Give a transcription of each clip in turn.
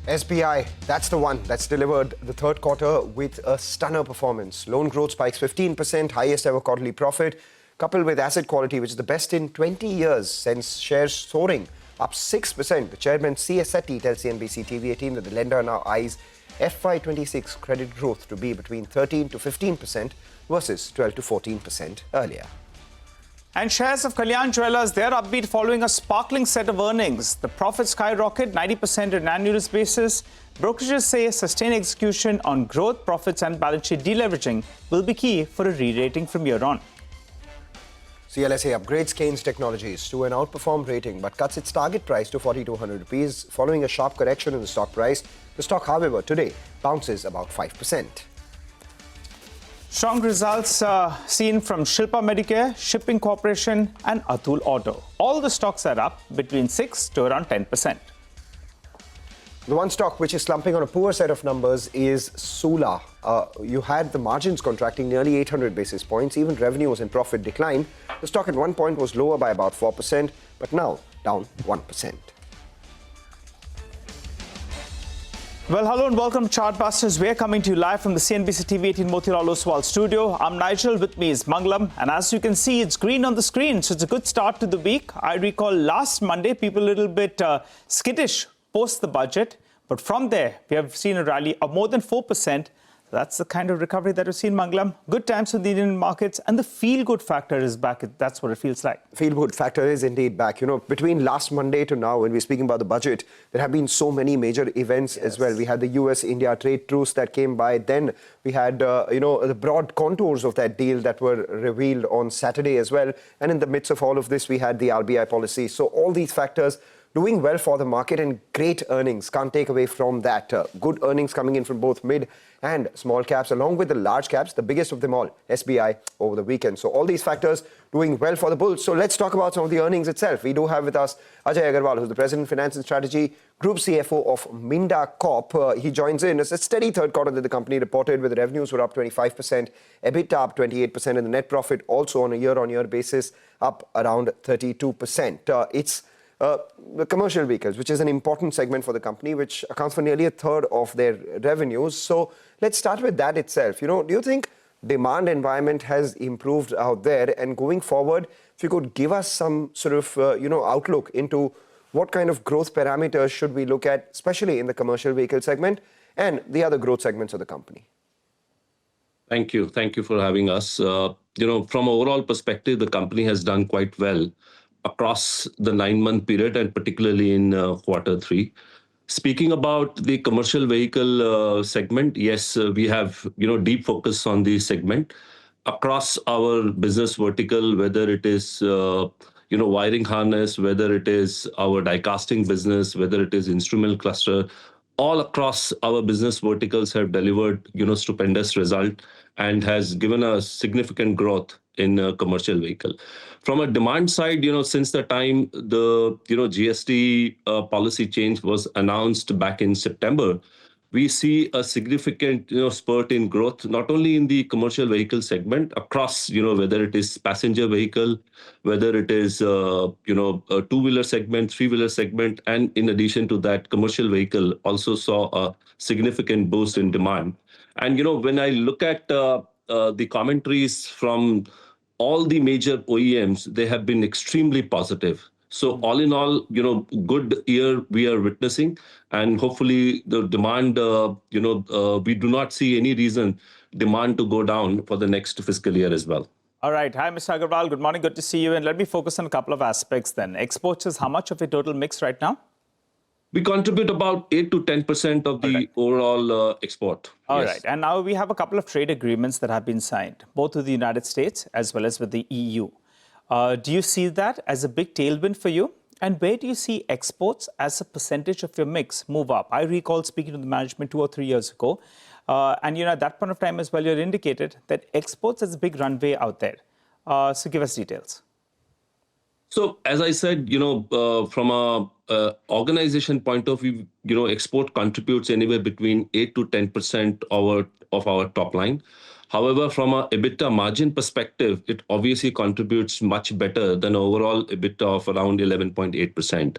SBI, that's the one that's delivered the third quarter with a stunner performance. Loan growth spikes 15%, highest ever quarterly profit, coupled with asset quality, which is the best in 20 years since shares soaring, up 6%. The chairman, C.S. Setty, tells CNBC-TV18 that the lender now eyes FY26 credit growth to be between 13 to 15% versus 12 to 14% earlier. And shares of Kalyan Jewellers, they're upbeat following a sparkling set of earnings. The profits skyrocket 90% on an annualized basis. Brokerages say sustained execution on growth, profits and balance sheet deleveraging will be key for a re-rating from here on. CLSA upgrades Keynes Technologies to an outperformed rating but cuts its target price to 4,200 rupees following a sharp correction in the stock price. The stock, however, today bounces about 5%. Strong results seen from Shilpa Medicare, Shipping Corporation and Atul Auto. All the stocks are up between 6 to around 10%. The one stock which is slumping on a poor set of numbers is Sula. You had the margins contracting nearly 800 basis points. Even revenues and profit declined. The stock at one point was lower by about 4%, but now down 1%. Well, hello and welcome to Chartbusters. We're coming to you live from the CNBC-TV18 Motilal Oswal studio. I'm Nigel, with me is Mangalam, and as you can see, it's green on the screen, so it's a good start to the week. I recall last Monday, people a little bit skittish post the budget, but from there, we have seen a rally of more than 4%. That's the kind of recovery that we've seen, Mangalam. Good times for the Indian markets, and the feel-good factor is back. That's what it feels like. Feel-good factor is indeed back. You know, between last Monday to now, when we're speaking about the budget, there have been so many major events as well. We had the US-India trade truce that came by. Then we had, the broad contours of that deal that were revealed on Saturday as well. And in the midst of all of this, we had the RBI policy. So all these factors doing well for the market, and great earnings. Can't take away from that. Good earnings coming in from both mid and small caps, along with the large caps, the biggest of them all, SBI, over the weekend. So all these factors doing well for the bulls. So let's talk about some of the earnings itself. We do have with us Ajay Agarwal, who's the President of Finance and Strategy, Group CFO of Minda Corp. He joins in. It's a steady third quarter that the company reported, with the revenues were up 25%, EBITDA up 28%, and the net profit also on a year-on-year basis up around 32%. It's the commercial vehicles, which is an important segment for the company, which accounts for nearly a third of their revenues. So let's start with that itself. Do you think demand environment has improved out there? And going forward, if you could give us some sort of, outlook into what kind of growth parameters should we look at, especially in the commercial vehicle segment and the other growth segments of the company? Thank you. Thank you for having us. From an overall perspective, the company has done quite well across the 9-month period, and particularly in quarter three. Speaking about the commercial vehicle segment, yes, we have deep focus on the segment across our business vertical, whether it is wiring harness, whether it is our die casting business, whether it is instrument cluster. All across our business verticals have delivered stupendous result and has given us significant growth in commercial vehicle. From a demand side, since the time the GST policy change was announced back in September, we see a significant spurt in growth, not only in the commercial vehicle segment across, whether it is passenger vehicle, whether it is a two-wheeler segment, three-wheeler segment, and in addition to that, commercial vehicle also saw a significant boost in demand. And when I look at the commentaries from all the major OEMs, they have been extremely positive. So all in all, good year we are witnessing, and hopefully the demand, we do not see any reason demand to go down for the next fiscal year as well. All right. Hi, Mr. Agarwal. Good morning. Good to see you. And let me focus on a couple of aspects then. Exports is how much of your total mix right now? We contribute about 8 to 10% of the overall export. All right. And now we have a couple of trade agreements that have been signed, both with the United States as well as with the EU. Do you see that as a big tailwind for you? And where do you see exports as a percentage of your mix move up? I recall speaking to the management 2 or 3 years ago. And at that point of time as well, you had indicated that exports is a big runway out there. So give us details. So as I said, from a organization point of view, export contributes anywhere between 8 to 10% of our top line. However, from a EBITDA margin perspective, it obviously contributes much better than overall EBITDA of around 11.8%.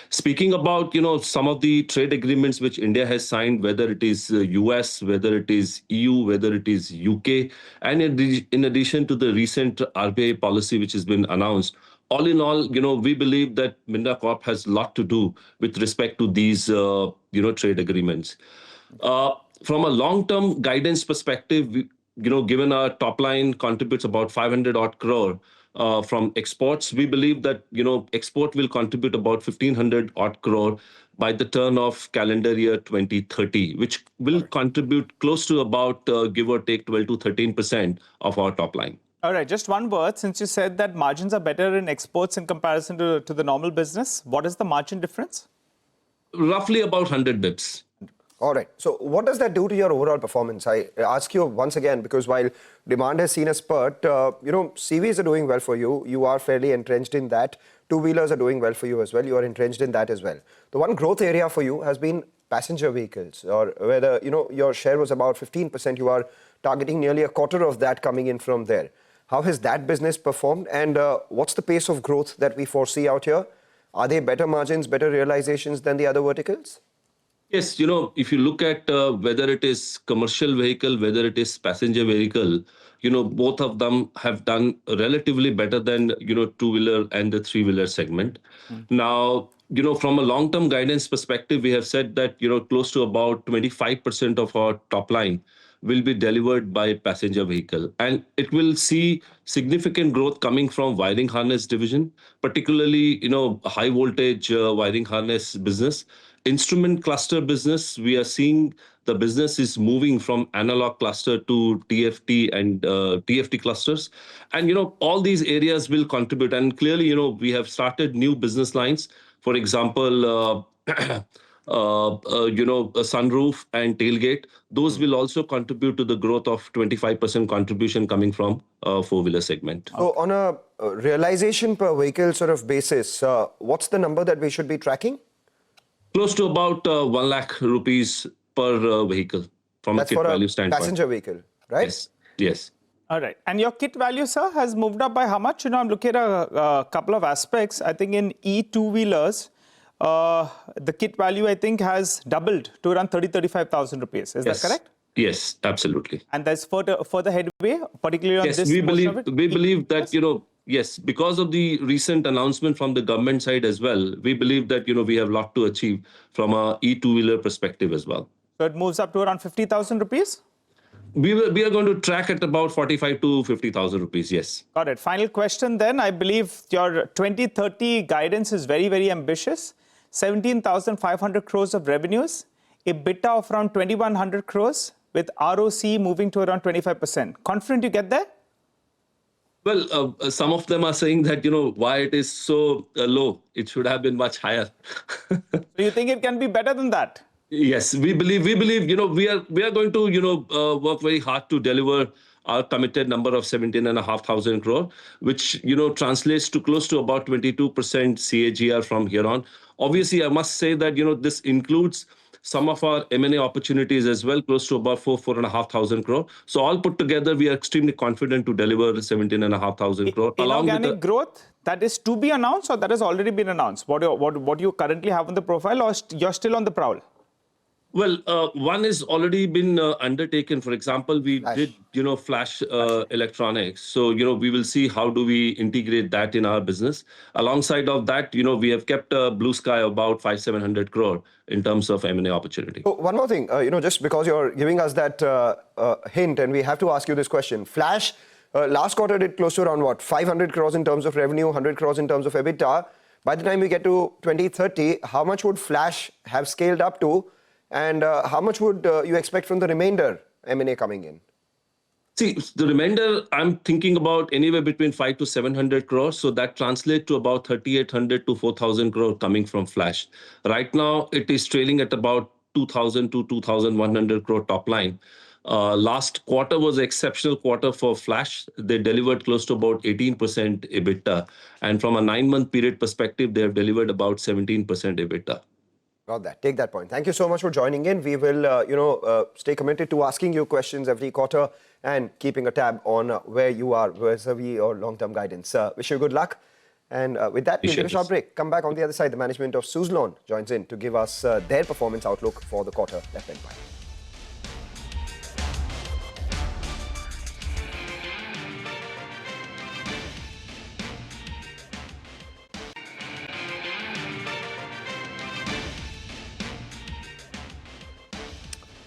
Speaking about, some of the trade agreements which India has signed, whether it is US, whether it is EU, whether it is UK, and in addition to the recent RBI policy which has been announced, all in all, we believe that Minda Corp has a lot to do with respect to these, trade agreements. From a long-term guidance perspective, given our top line contributes about 500 odd crore from exports, we believe that, export will contribute about 1,500 odd crore by the turn of calendar year 2030, which will contribute close to about, give or take, 12 to 13% of our top line. All right, just one word. Since you said that margins are better in exports in comparison to the normal business, what is the margin difference? Roughly about 100 bips. All right. So what does that do to your overall performance? I ask you once again, because while demand has seen a spurt, CVs are doing well for you. You are fairly entrenched in that. Two-wheelers are doing well for you as well. You are entrenched in that as well. The one growth area for you has been passenger vehicles, or whether, your share was about 15%. You are targeting nearly a quarter of that coming in from there. How has that business performed? And what's the pace of growth that we foresee out here? Are they better margins, better realizations than the other verticals? Yes, if you look at whether it is commercial vehicle, whether it is passenger vehicle, both of them have done relatively better than, two-wheeler and the three-wheeler segment. Now, from a long-term guidance perspective, we have said that, close to about 25% of our top line will be delivered by passenger vehicle. And it will see significant growth coming from wiring harness division, particularly, high voltage wiring harness business. Instrument cluster business, we are seeing the business is moving from analog cluster to TFT and TFT clusters. And, all these areas will contribute. And clearly, we have started new business lines. For example, a sunroof and tailgate. Those will also contribute to the growth of 25% contribution coming from four-wheeler segment. So on a realization per vehicle sort of basis, what's the number that we should be tracking? Close to about 1 lakh rupees per vehicle from a kit value standpoint. Passenger vehicle, right? Yes. All right. And your kit value, sir, has moved up by how much? I'm looking at a couple of aspects. I think in E2-wheelers, the kit value, I think, has doubled to around 35,000 rupees. Is that correct? Yes, absolutely. And there's further headway, particularly on this we portion of it? believe that, yes, because of the recent announcement from the government side as well, we believe that, we have a lot to achieve from a E2-wheeler perspective as well. So it moves up to around 50,000 rupees? We are going to track at about 45 to 50,000 rupees, yes. Got it. Final question then. I believe your 2030 guidance is very, very ambitious. 17,500 crores of revenues, EBITDA of around 2,100 crores, with ROC moving to around 25%. Confident you get there? Well, some of them are saying that, why it is so low. It should have been much higher. Do you think it can be better than that? Yes, we believe, we are going to, work very hard to deliver our committed number of 17,500 crore, which, translates to close to about 22% CAGR from here on. Obviously, I must say that, this includes some of our M&A opportunities as well, close to about 4,500 crore. So all put together, we are extremely confident to deliver 17,500 crore. Inorganic growth, that is to be announced or that has already been announced? What you currently have on the profile, or you're still on the prowl? Well, one is already been undertaken. For example, we did, flash electronics. So, we will see how do we integrate that in our business. Alongside of that, we have kept a blue sky about 500-700 crore in terms of M&A opportunity. So one more thing, just because you're giving us that hint, and we have to ask you this question. Flash, last quarter did close to around what? 500 crores in terms of revenue, 100 crores in terms of EBITDA. By the time we get to 2030, how much would Flash have scaled up to? And how much would you expect from the remainder M&A coming in? See, the remainder, I'm thinking about anywhere between 500 to 700 crores. So that translates to about 3,800 to 4,000 crore coming from Flash. Right now, it is trailing at about 2,000 to 2,100 crore top line. Last quarter was an exceptional quarter for Flash. They delivered close to about 18% EBITDA. And from a 9-month period perspective, they have delivered about 17% EBITDA. Got that. Take that point. Thank you so much for joining in. We will, stay committed to asking you questions every quarter and keeping a tab on where you are vis-a-vis your long-term guidance. Wish you good luck. And with that, we'll take a short break. Come back on the other side. The management of Suzlon joins in to give us their performance outlook for the quarter that went by.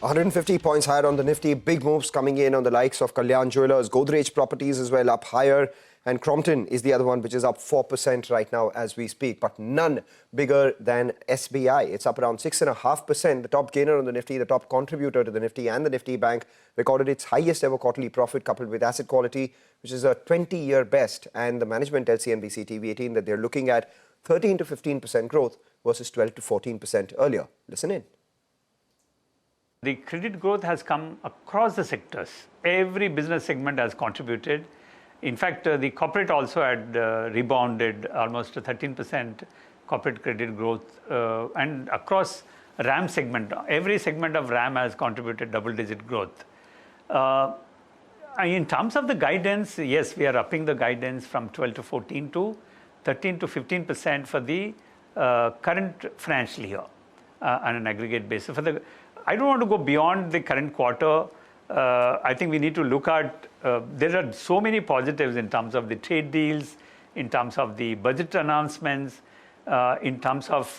150 points higher on the Nifty. Big moves coming in on the likes of Kalyan Jewellers, Godrej Properties as well up higher. And Crompton is the other one, which is up 4% right now as we speak, but none bigger than SBI. It's up around 6.5%. The top gainer on the Nifty, the top contributor to the Nifty and the Nifty Bank, recorded its highest ever quarterly profit coupled with asset quality, which is a 20-year best. And the management tells CNBC-TV18 that they're looking at 13 to 15% growth versus 12 to 14% earlier. Listen in. The credit growth has come across the sectors. Every business segment has contributed. In fact, the corporate also had rebounded almost 13% corporate credit growth. And across RAM segment, every segment of RAM has contributed double-digit growth. In terms of the guidance, yes, we are upping the guidance from 12 to 14 to 13 to 15% for the current financial year on an aggregate basis. I don't want to go beyond the current quarter. I think we need to look at, there are so many positives in terms of the trade deals, in terms of the budget announcements, in terms of,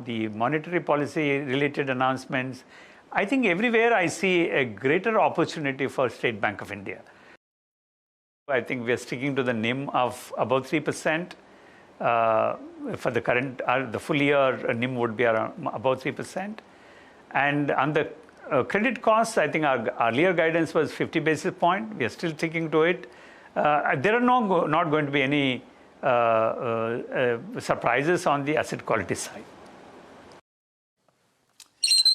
the monetary policy related announcements. I think everywhere I see a greater opportunity for State Bank of India. I think we are sticking to the NIM of about 3%. For the current, the full year NIM would be around about 3%. And on the credit costs, I think our earlier guidance was 50 basis points. We are still sticking to it. There are not going to be any surprises on the asset quality side.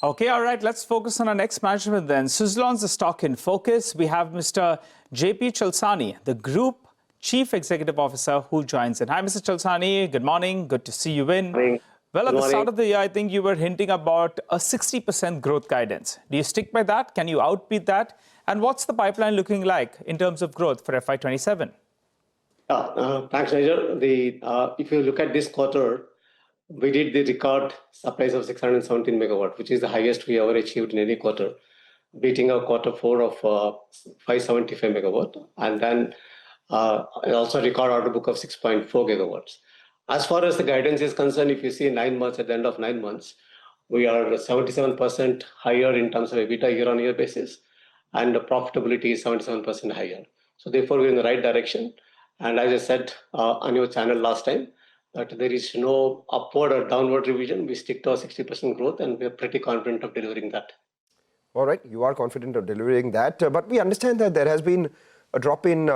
Okay, all right, let's focus on our next management then. Suzlon's the stock in focus. We have Mr. J.P. Chalsani, the Group Chief Executive Officer, who joins in. Hi, Mr. Chalsani. Good morning. Good to see you in. Morning. Well, at the start of the year, I think you were hinting about a 60% growth guidance. Do you stick by that? Can you outbeat that? And what's the pipeline looking like in terms of growth for FY27? Thanks, Nigel. If you look at this quarter, we did the record supplies of 617 megawatt, which is the highest we ever achieved in any quarter, beating our quarter 4 of 575 megawatt. And then also record order book of 6.4 gigawatts. As far as the guidance is concerned, if you see 9 months, at the end of 9 months, we are 77% higher in terms of EBITDA year-on-year basis, and the profitability is 77% higher. So therefore, we're in the right direction. And as I said on your channel last time, that there is no upward or downward revision. We stick to our 60% growth, and we're pretty confident of delivering that. All right, you are confident of delivering that. But we understand that there has been a drop in,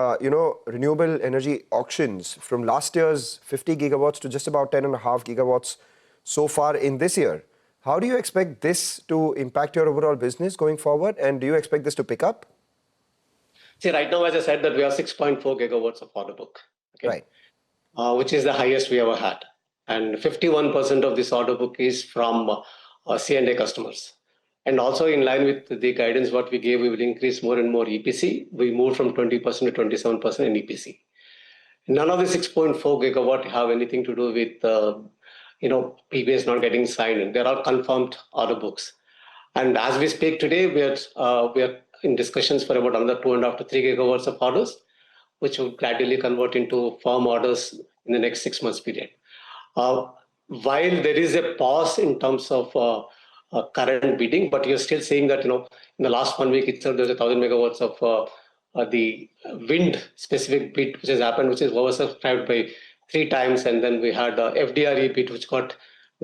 renewable energy auctions from last year's 50 gigawatts to just about 10.5 gigawatts so far in this year. How do you expect this to impact your overall business going forward? And do you expect this to pick up? See, right now, as I said, that we have 6.4 gigawatts of order book, okay? Right. Which is the highest we ever had. And 51% of this order book is from C&A customers. And also in line with the guidance what we gave, we will increase more and more EPC. We moved from 20% to 27% in EPC. None of the 6.4 gigawatt have anything to do with, PPAs not getting signed. And there are confirmed order books. And as we speak today, we are in discussions for about another 2.5 to 3 gigawatts of orders, which will gradually convert into firm orders in the next 6 months period. While there is a pause in terms of current bidding, but you're still saying that, in the last 1 week itself, there's 1,000 megawatts of the wind specific bid, which has happened, which is oversubscribed by 3 times. And then we had the FDRE bid, which got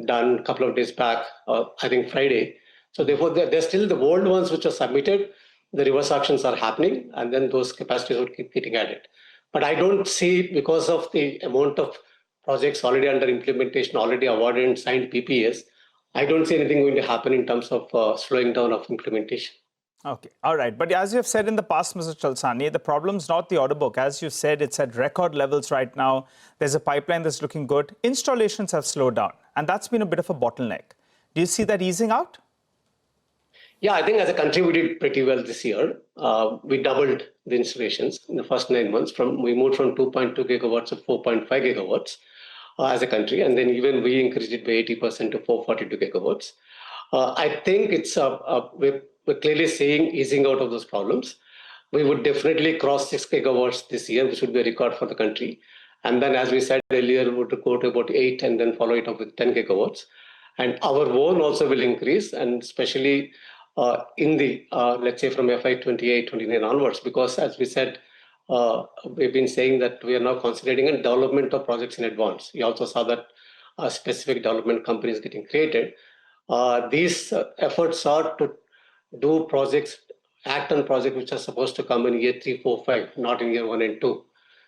done a couple of days back, I think Friday. So therefore, there's still the old ones which are submitted. The reverse auctions are happening, and then those capacities will keep getting added. But I don't see, because of the amount of projects already under implementation, already awarded and signed PPAs, I don't see anything going to happen in terms of slowing down of implementation. Okay, all right. But as you have said in the past, Mr. Chalsani, the problem's not the order book. As you said, it's at record levels right now. There's a pipeline that's looking good. Installations have slowed down, and that's been a bit of a bottleneck. Do you see that easing out? Yeah, I think as a country, we did pretty well this year. We doubled the installations in the first 9 months. We moved from 2.2 gigawatts to 4.5 gigawatts as a country. And then even we increased it by 80% to 442 gigawatts. I think we're clearly seeing easing out of those problems. We would definitely cross 6 gigawatts this year, which would be a record for the country. And then, as we said earlier, we would go to about 8 and then follow it up with 10 gigawatts. And our own also will increase, and especially in the, let's say, from FY 28, 29 onwards, because as we said, we've been saying that we are now concentrating on development of projects in advance. We also saw that specific development companies getting created. These efforts are to do projects, act on projects which are supposed to come in year 3, 4, 5, not in year 1 and 2.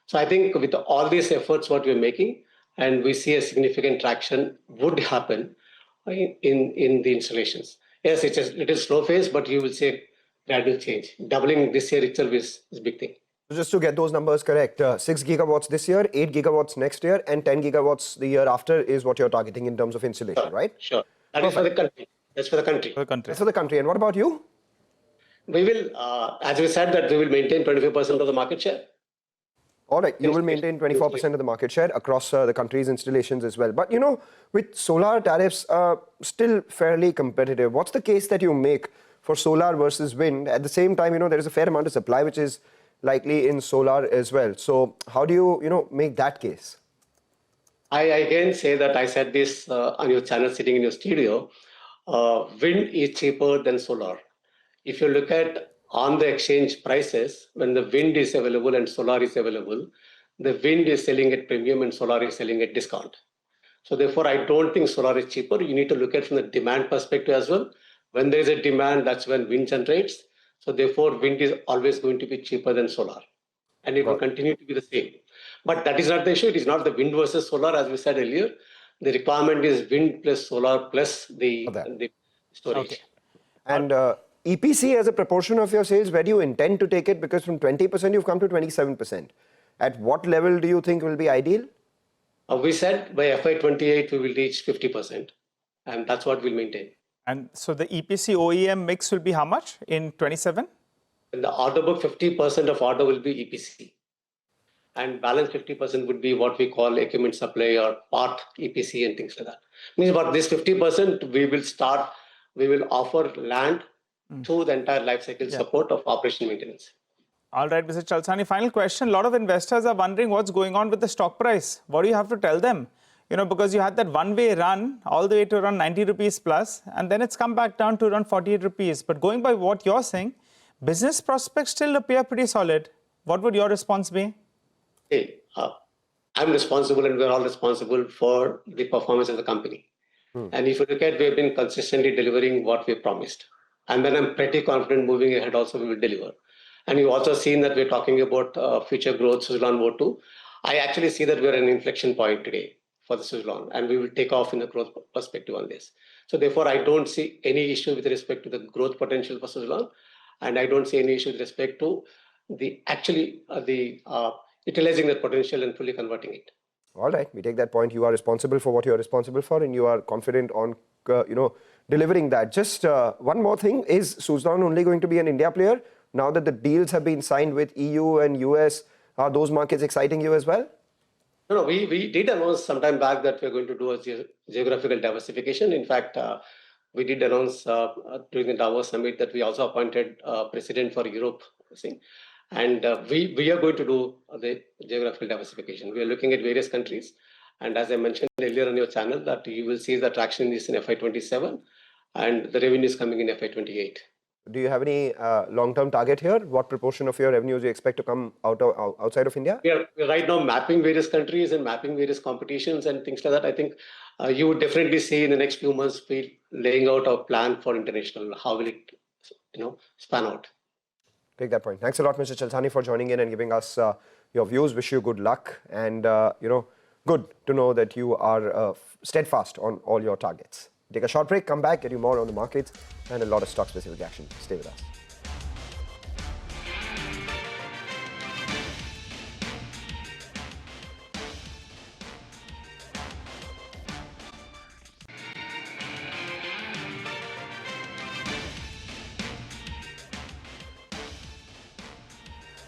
So I think with all these efforts, what we're making, and we see a significant traction would happen in the installations. Yes, it's a little slow phase, but you will see gradual change. Doubling this year itself is a big thing. So just to get those numbers correct, 6 gigawatts this year, 8 gigawatts next year, and 10 gigawatts the year after is what you're targeting in terms of installation, right? Sure. That is for the country. That's for the country. That's for the country. And what about you? We will, as we said, that we will maintain 25% of the market share. All right, you will maintain 24% of the market share across the country's installations as well. But, with solar tariffs still fairly competitive, what's the case that you make for solar versus wind? At the same time, there is a fair amount of supply which is likely in solar as well. So how do you, make that case? I again say that I said this on your channel sitting in your studio. Wind is cheaper than solar. If you look at on the exchange prices, when the wind is available and solar is available, the wind is selling at premium and solar is selling at discount. So therefore, I don't think solar is cheaper. You need to look at it from the demand perspective as well. When there is a demand, that's when wind generates. So therefore, wind is always going to be cheaper than solar. And it will continue to be the same. But that is not the issue. It is not the wind versus solar, as we said earlier. The requirement is wind plus solar plus the storage. Okay. And EPC as a proportion of your sales, where do you intend to take it? Because from 20% you've come to 27%. At what level do you think will be ideal? We said by FY 28 we will reach 50%, and that's what we'll maintain. And so the EPC OEM mix will be how much in 27? In the order book, 50% of order will be EPC. And balance 50% would be what we call equipment supply or part EPC and things like that. Means about this 50%, we will offer land to the entire life cycle support of operation maintenance. All right, Mr. Chalsani, final question. A lot of investors are wondering what's going on with the stock price. What do you have to tell them? Because you had that one-way run all the way to around 90 rupees plus, and then it's come back down to around 48 rupees. But going by what you're saying, business prospects still appear pretty solid. What would your response be? Hey, I'm responsible and we're all responsible for the performance of the company. And if you look at, we've been consistently delivering what we promised. And then I'm pretty confident moving ahead also we will deliver. And you've also seen that we're talking about future growth, Suzlon O2. I actually see that we're at an inflection point today for the Suzlon, and we will take off in the growth perspective on this. So therefore, I don't see any issue with respect to the growth potential for Suzlon, and I don't see any issue with respect to utilizing that potential and fully converting it. All right, we take that point. You are responsible for what you are responsible for, and you are confident on, delivering that. Just one more thing, is Suzlon only going to be an India player? Now that the deals have been signed with EU and US, are those markets exciting you as well? No, we did announce some time back that we're going to do a geographical diversification. In fact, we did announce during the Davos summit that we also appointed president for Europe. And we are going to do the geographical diversification. We are looking at various countries. And as I mentioned earlier on your channel, that you will see the traction is in FY27 and the revenue is coming in FY28. Do you have any long-term target here? What proportion of your revenues you expect to come outside of India? We are right now mapping various countries and mapping various competitions and things like that. I think you would definitely see in the next few months we laying out a plan for international. How will it, span out? Take that point. Thanks a lot, Mr. Chalsani, for joining in and giving us your views. Wish you good luck, and good to know that you are steadfast on all your targets. Take a short break, come back, get you more on the markets and a lot of stock-specific action. Stay with us.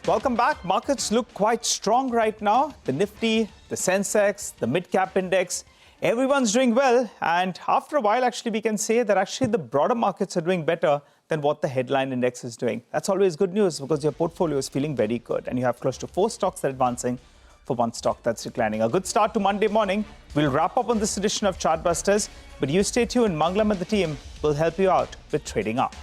Welcome back. Markets look quite strong right now. The Nifty, the Sensex, the mid-cap index, everyone's doing well. And after a while, actually, we can say that actually the broader markets are doing better than what the headline index is doing. That's always good news because your portfolio is feeling very good. And you have close to 4 stocks that are advancing for 1 stock that's declining. A good start to Monday morning. We'll wrap up on this edition of Chartbusters. But you stay tuned. Mangalam and the team will help you out with trading up.